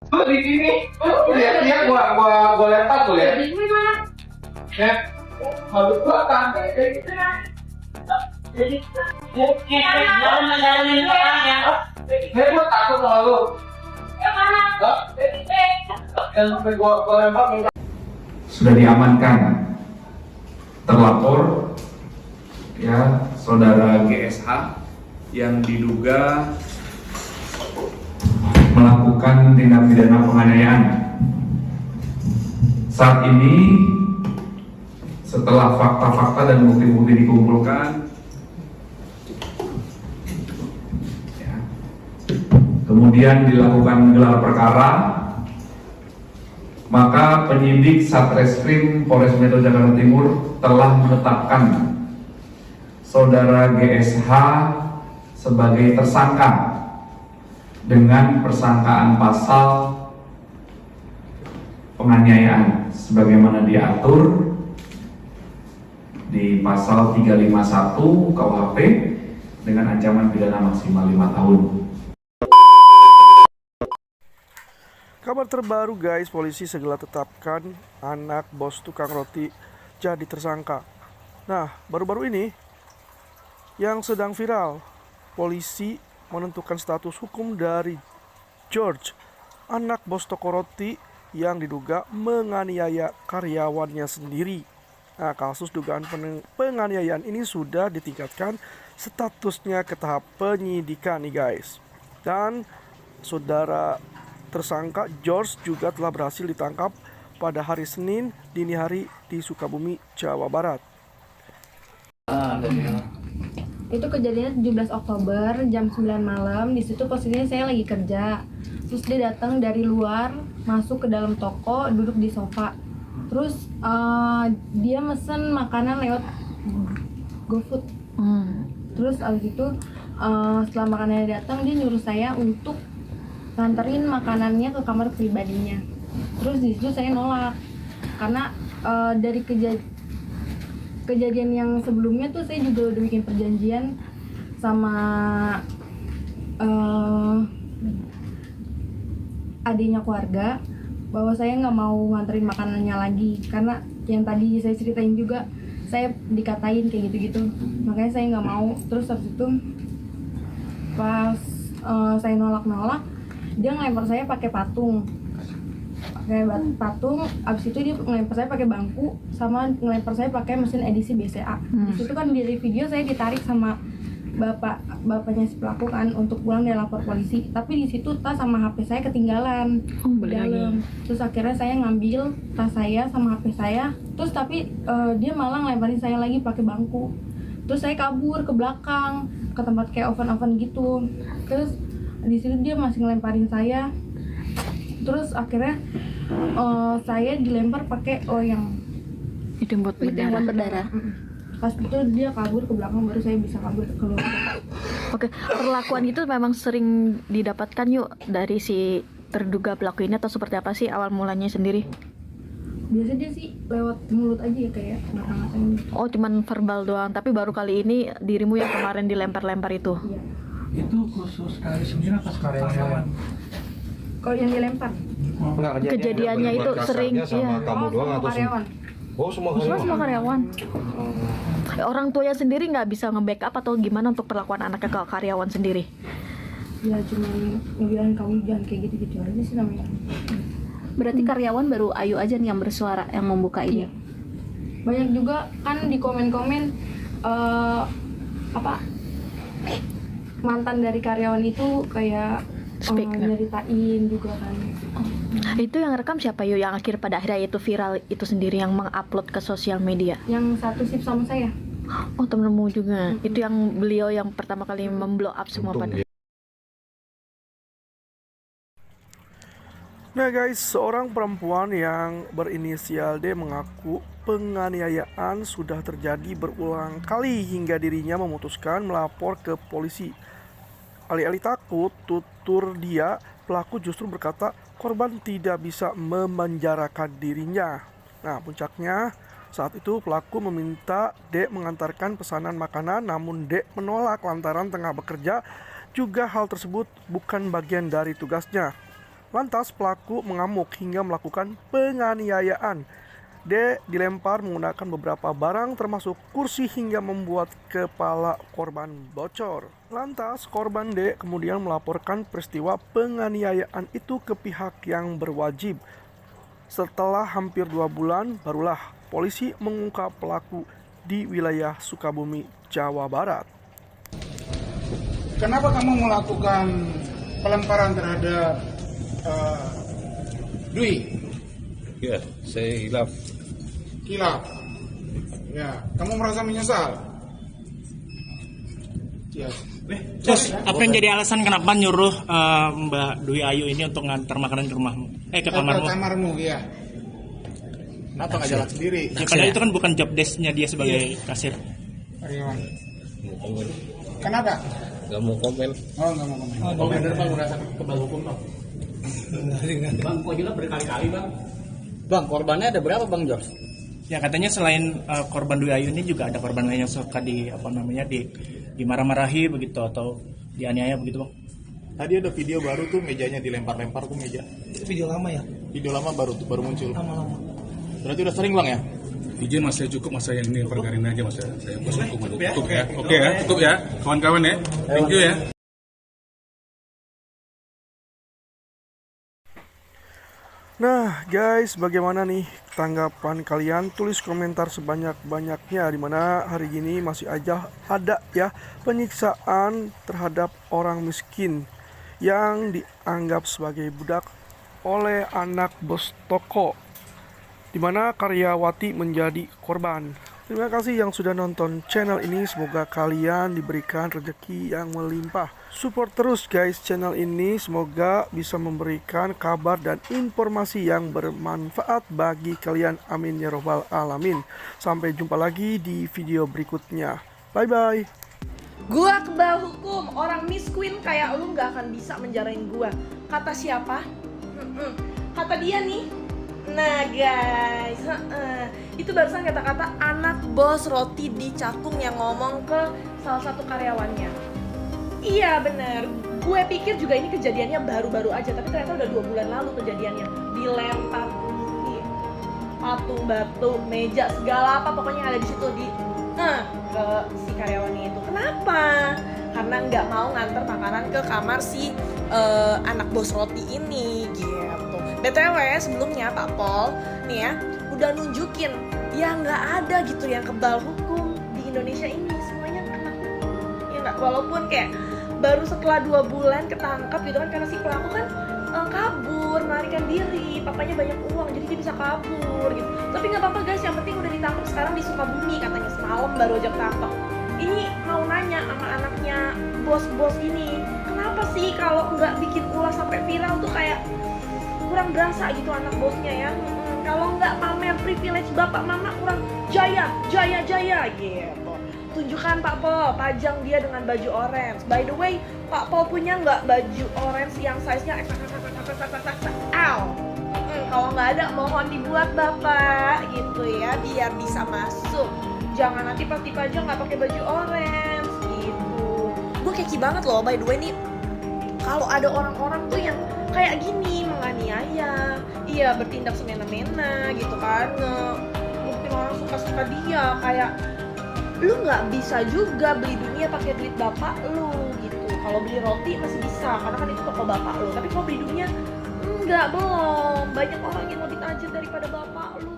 Tuh di sini, lihat dia gua lempar tuh ya. Ya, habis gua kan kayak gitu ya. Jadi, gua takut sama lu. Yang sampai gua lempar. Sudah diamankan terlapor ya saudara GSH yang diduga melakukan tindak pidana penganiayaan. Saat ini setelah fakta-fakta dan bukti-bukti dikumpulkan ya, kemudian dilakukan gelar perkara, maka penyidik Satreskrim Polres Metro Jakarta Timur telah menetapkan saudara GSH sebagai tersangka dengan persangkaan pasal penganiayaan sebagaimana diatur di pasal 351 KUHP dengan ancaman pidana maksimal 5 tahun. Kabar terbaru guys, polisi segera tetapkan anak bos tukang roti jadi tersangka. Nah, baru-baru ini yang sedang viral, polisi menentukan status hukum dari George, anak bos toko roti yang diduga menganiaya karyawannya sendiri. Nah, kasus dugaan penganiayaan ini sudah ditingkatkan statusnya ke tahap penyidikan nih guys. Dan saudara tersangka George juga telah berhasil ditangkap pada hari Senin dini hari di Sukabumi, Jawa Barat. Itu kejadiannya 17 Oktober jam 9 malam. Di situ posisinya saya lagi kerja. Terus dia datang dari luar, masuk ke dalam toko, duduk di sofa. Terus dia mesen makanan lewat GoFood. Terus abis itu setelah makanannya datang, dia nyuruh saya untuk nganterin makanannya ke kamar pribadinya. Terus di situ saya nolak karena dari kejadian yang sebelumnya tuh saya juga udah bikin perjanjian sama adiknya keluarga bahwa saya nggak mau nganterin makanannya lagi, karena yang tadi saya ceritain juga saya dikatain kayak gitu-gitu, makanya saya nggak mau. Terus habis itu pas saya nolak, dia ngelempar saya pakai patung. Abis itu dia ngelempar saya pakai bangku sama ngelempar saya pakai mesin edisi BCA. Di situ kan di video saya ditarik sama bapaknya si pelaku kan untuk pulang dan lapor polisi. Tapi di situ tas sama HP saya ketinggalan di dalam. Terus akhirnya saya ngambil tas saya sama HP saya. Terus tapi dia malah ngelemparin saya lagi pakai bangku. Terus saya kabur ke belakang ke tempat kayak oven gitu. Terus di situ dia masih ngelemparin saya. Terus akhirnya saya dilempar pakai loyang. Itu yang buat berdarah. Pas itu dia kabur ke belakang, baru saya bisa kabur keluar. Oke, perlakuan itu memang sering didapatkan yuk dari si terduga pelaku ini atau seperti apa sih awal mulanya sendiri? Biasanya dia sih lewat mulut aja ya, kayak ngata-ngatain. Oh, cuman verbal doang, tapi baru kali ini dirimu yang kemarin dilempar-lempar itu? Iya. Itu khusus kali sendiri apa karyawan? Kalau yang dilempar? Kejadiannya itu sering sama kamu doang atau karyawan? semua semua karyawan. Orang tuanya sendiri nggak bisa nge-backup atau gimana untuk perlakuan anaknya ke karyawan sendiri? Ya cuma ngebilang kamu jangan kayak gitu-gitu aja sih namanya. Berarti karyawan baru Ayu aja nih yang bersuara, yang membuka ini. Iya. Banyak juga kan di komen-komen mantan dari karyawan itu kayak nyeritain juga kan. Itu yang rekam siapa yuk yang pada akhirnya itu viral itu sendiri yang mengupload ke sosial media? Yang satu shift sama saya. Oh, temenmu juga. Itu yang beliau yang pertama kali memblow up semua pada. Nah guys, seorang perempuan yang berinisial D mengaku penganiayaan sudah terjadi berulang kali hingga dirinya memutuskan melapor ke polisi. Alih-alih takut, tutur dia, pelaku justru berkata korban tidak bisa memenjarakan dirinya. Nah, puncaknya saat itu pelaku meminta D mengantarkan pesanan makanan, namun D menolak lantaran tengah bekerja. Juga hal tersebut bukan bagian dari tugasnya. Lantas pelaku mengamuk hingga melakukan penganiayaan. D dilempar menggunakan beberapa barang termasuk kursi hingga membuat kepala korban bocor. Lantas korban D kemudian melaporkan peristiwa penganiayaan itu ke pihak yang berwajib. Setelah hampir 2 bulan barulah polisi mengungkap pelaku di wilayah Sukabumi, Jawa Barat. Kenapa kamu melakukan pelemparan terhadap Dwi? Ya, saya hilaf. Hilaf. Ya, kamu merasa menyesal? Ya. Terus apa yang jadi alasan kenapa nyuruh Mbak Dwi Ayu ini untuk ngantar makanan ke rumahmu? Ke kamarmu? Ke kamarmu, ya. Kenapa nggak jalan sendiri? Ya, padahal itu kan bukan job desk-nya dia sebagai kasir. Karyawan. Kenapa? Gak mau komen. Oh, nggak mau komen. Oh, bener bang, merasa kebal hukum bang. Bang, kok juga berkali-kali bang. Bang, korbannya ada berapa bang Jos? Ya katanya selain korban Dwi Ayu ini juga ada korban lain yang suka dimarah-marahi begitu atau dianiaya begitu bang. Tadi ada video baru tuh mejanya dilempar-lempar tuh meja. Itu video lama ya? Video lama baru muncul. Lama-lama. Berarti udah sering bang ya? Izin mas, saya cukup mas, saya ini pergarin aja mas, saya cukup ya. Oke ya, cukup ya kawan-kawan ya. Thank you ya. Nah guys, bagaimana nih tanggapan kalian? Tulis komentar sebanyak-banyaknya, dimana hari ini masih aja ada ya penyiksaan terhadap orang miskin yang dianggap sebagai budak oleh anak bos toko, dimana karyawati menjadi korban. Terima kasih yang sudah nonton channel ini, semoga kalian diberikan rezeki yang melimpah. Support terus guys channel ini, semoga bisa memberikan kabar dan informasi yang bermanfaat bagi kalian, amin ya robbal alamin. Sampai jumpa lagi di video berikutnya, bye bye. Gua kebal hukum, orang Miss Queen kayak lu gak akan bisa menjarain gua. Kata siapa? Kata dia nih. Nah guys, itu barusan kata-kata anak bos roti di Cakung yang ngomong ke salah satu karyawannya. Iya bener, gue pikir juga ini kejadiannya baru-baru aja, tapi ternyata udah 2 bulan lalu kejadiannya. Dilempar kursi, patung, batu, meja, segala apa pokoknya ada di situ ke si karyawannya itu. Kenapa? Karena nggak mau nganter makanan ke kamar si anak bos roti ini gitu. BTW sebelumnya Pak Pol nih ya udah nunjukin ya nggak ada gitu yang kebal hukum di Indonesia ini, semuanya kena hukum ya nggak, walaupun kayak baru setelah 2 bulan ketangkap gitu kan, karena si pelaku kan kabur melarikan diri, papanya banyak uang jadi dia bisa kabur gitu. Tapi nggak apa-apa guys, yang penting udah ditangkap sekarang di Sukabumi, katanya semalam baru aja ketangkap. Ini mau nanya sama anaknya bos-bos ini, kenapa sih kalau nggak bikin ulah sampai viral tuh kayak kurang berasa gitu anak bosnya ya. Kalau nggak pamer privilege bapak mama kurang jaya gitu. Tunjukkan Pak Pol, pajang dia dengan baju orange. By the way, Pak Pol punya nggak baju orange yang size-nya XL? Kalau nggak ada mohon dibuat bapak gitu ya, biar bisa masuk. Jangan nanti pas dipajang nggak pakai baju orange gitu. Gue keki banget loh by the way nih. Kalau ada orang-orang tuh yang kayak gini menganiaya, iya bertindak semena-mena gitu kan, mungkin orang suka-suka dia, kayak lu nggak bisa juga beli dunia pakai duit bapak lu gitu. Kalau beli roti masih bisa karena kan itu toko bapak lu, tapi kalau beli dunia enggak, belum. Banyak orang yang lebih tajir daripada bapak lu.